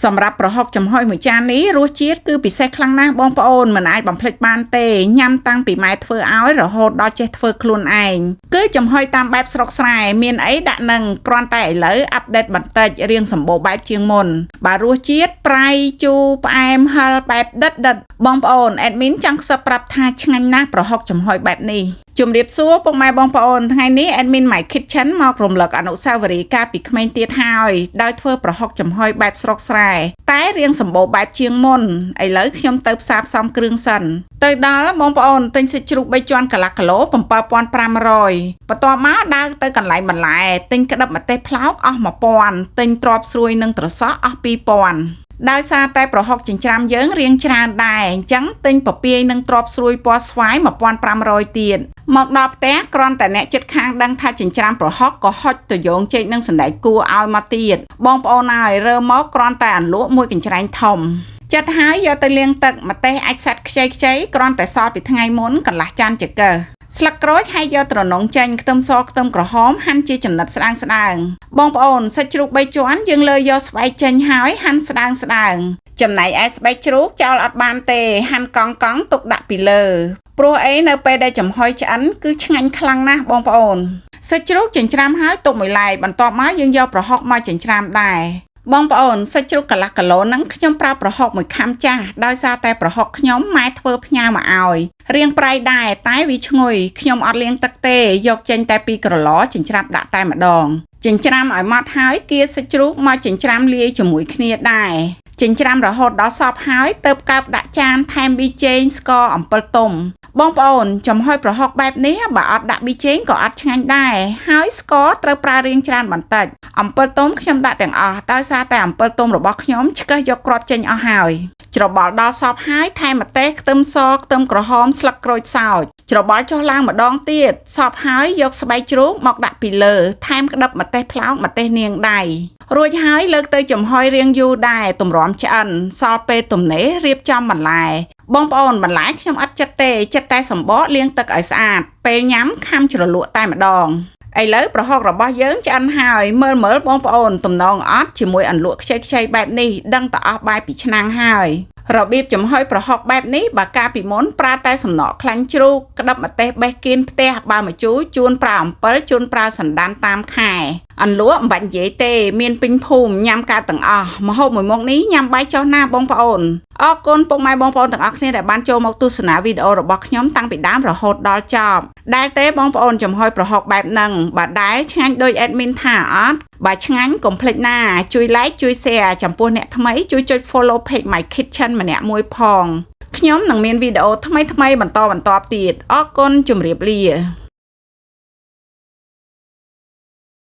សម្រាប់ប្រហុកចំហុយមួយចាននេះរសជាតិគឺពិសេសខ្លាំងណាស់បងប្អូនមិនអាចបំភ្លេចបានទេញ៉ាំតាំងពីម៉ែធ្វើឲ្យរហូតដល់ចេះធ្វើខ្លួនឯងគឺចំហុយតាមបែបស្រុកស្រែមានអីដាក់នឹងគ្រាន់តែឥឡូវអាប់ដេតបន្តិចរៀងសម្បូរបែបជាងមុនបើរសជាតិប្រៃជូរផ្អែមហឹរបែបដិតបងប្អូនអេដមីនចង់ខ្សឹបប្រាប់ថាឆ្ងាញ់ណាស់ប្រហុកចំហុយបែបនេះជំរាបសួរពុកម៉ែបងប្អូនថ្ងៃនេះ Admin My Kitchen មករំលឹកអនុស្សាវរីយ៍កាលពីក្មេងទៀតហើយដោយធ្វើប្រហុកចំហុយបែបស្រុកស្រែតែរៀងសម្បូរបែបជាងមុនឥឡូវខ្ញុំទៅផ្សារផ្សំគ្រឿងសិនទៅដល់បងប្អូនទិញសាច់ជ្រូក3ជាន់កន្លះគីឡូ 7500បន្ទាប់មកដើរទៅកន្លែងបន្លែទិញក្តឹបម្ទេសផ្លោកអស់ 1000ទិញទ្រាប់ស្រួយនិងត្រសក់អស់ 2000ដោយសារតែប្រហុកចិញ្ច្រាំយើងរៀងច្រើនដែរអញ្ចឹងទិញពពាយនិងទ្រាប់ស្រួយពណ៌ស្វាយ 1500 ទៀតមកដល់ផ្ទះគ្រាន់តែអ្នកជិតខាងដឹងថាចិញ្ច្រាំប្រហុកក៏ហុចទៅយោងចេកនិងសណ្តែកគួរឲ្យមកទៀតបងប្អូនហើយរើមកគ្រាន់តែអន្លក់មួយកញ្ច្រែងធំចិត្តហើយយកទៅលាងទឹកម្ទេសអាចសាច់ខ្ចីគ្រាន់តែសល់ពីថ្ងៃមុនកន្លះចានចង្កឹះស្លឹកក្រូចហើយយកត្រណុងចេញខ្ទឹមសខ្ទឹមក្រហមហាន់ជាចំណិតស្ដើងបងប្អូនសាច់ជ្រូក3ជាន់យើងលើយកស្បែកចេញហើយហាន់ស្ដើងចំណែកឯស្បែកជ្រូកចោលអត់បានទេហាន់កង់ទុកដាក់ពីលើព្រោះអីនៅពេលដែលចំហុយឆ្អិនគឺឆ្ងាញ់ខ្លាំងណាស់បងប្អូនសាច់ជ្រូកចិញ្ច្រាំហើយទុកមួយឡែកបន្ទាប់មកយើងយកប្រហុកមកចិញ្ច្រាំដែរបងប្អូនសាច់ជ្រូកកន្លះគីឡូហ្នឹងខ្ញុំប្រើប្រហុកមួយខាំចាស់ដោយសារតែប្រហុកខ្ញុំម៉ែធ្វើផ្ញើមកឲ្យរៀងប្រៃដែរតែវាឈ្ងុយខ្ញុំអត់លាងទឹកទេយកចេញតែពីក្រឡចិញ្ច្រាំដាក់តែម្ដងចិញ្ច្រាំឲ្យម៉ត់ហើយគៀសាច់ជ្រូកមកចិញ្ច្រាំលាយជាមួយគ្នាដែរចិញ្ច្រាំរហូតដល់សព្វហើយទើបកើបដាក់ចានថែមប៊ីចេងស្ករអំពិលទុំបងប្អូនចំហុយប្រហុកបែបនេះបើអត់ដាក់ប៊ីចេងក៏អត់ឆ្ងាញ់ដែរហើយស្ករត្រូវប្រើរៀងច្រើនបន្តិចអំពិលទុំខ្ញុំដាក់ទាំងអស់ដោយសារតែអំពិលទុំរបស់ខ្ញុំឆ្កឹះយកគ្រាប់ចេញអស់ហើយច្របល់ដល់សព្វហើយថែមម្ទេសខ្ទឹមសខ្ទឹមក្រហមស្លឹកក្រូចសើចច្របល់ចុះឡើងម្ដងទៀតសព្វហើយយកស្បែកជ្រូកមកដាក់ពីលើថែមក្តឹបម្ទេសផ្លោកម្ទេសនាងដៃរួចហើយលើកទៅចំហុយរៀងយូរដែរទម្រាំឆ្អិនសល់ពេលទំនេររៀបចំបន្លែបងប្អូនបន្លែខ្ញុំអត់ចិត្តទេចិត្តតែសម្បកលាងទឹកឲ្យស្អាតពេលញ៉ាំខាំជ្រលក់តែម្ដងឥឡូវប្រហុករបស់យើងឆ្អិនហើយមើលបងប្អូនទំនងអត់ជាមួយអន្លក់ខ្ចីបែបនេះដឹងតអស់បាយពីឆ្នាំងហើយរបៀបចំហុយប្រហុកបែបនេះបើកាលពីមុនប្រើតែសំណក់ខ្លាញ់ជ្រូកក្តឹបម្ទេសបេះគៀនផ្ទះបើមកជូរជួនប្រើអំពិលជួនប្រើសណ្ដានតាមខែអន្លក់មិនបាច់និយាយទេមានពេញភូមិញ៉ាំកើតទាំងអស់ម្ហូបមួយមុខនេះញ៉ាំបាយចុះណាបងប្អូនអរគុណពុកម៉ែបងប្អូនទាំងអស់គ្នាដែលបានចូលមកទស្សនាវីដេអូរបស់ខ្ញុំតាំងពីដើមរហូតដល់ចប់ដែលទេបងប្អូនចំហុយប្រហុកបែបហ្នឹងបើដែលឆ្ងាញ់ដូច admin ថាអត់បើឆ្ងាញ់កុំភ្លេចណាជួយ like ជួយ share ចំពោះអ្នកថ្មីជួយចុច follow page My Kitchen ម្នាក់មួយផងខ្ញុំនឹងមានវីដេអូថ្មីបន្តទៀតអរគុណជម្រាបលា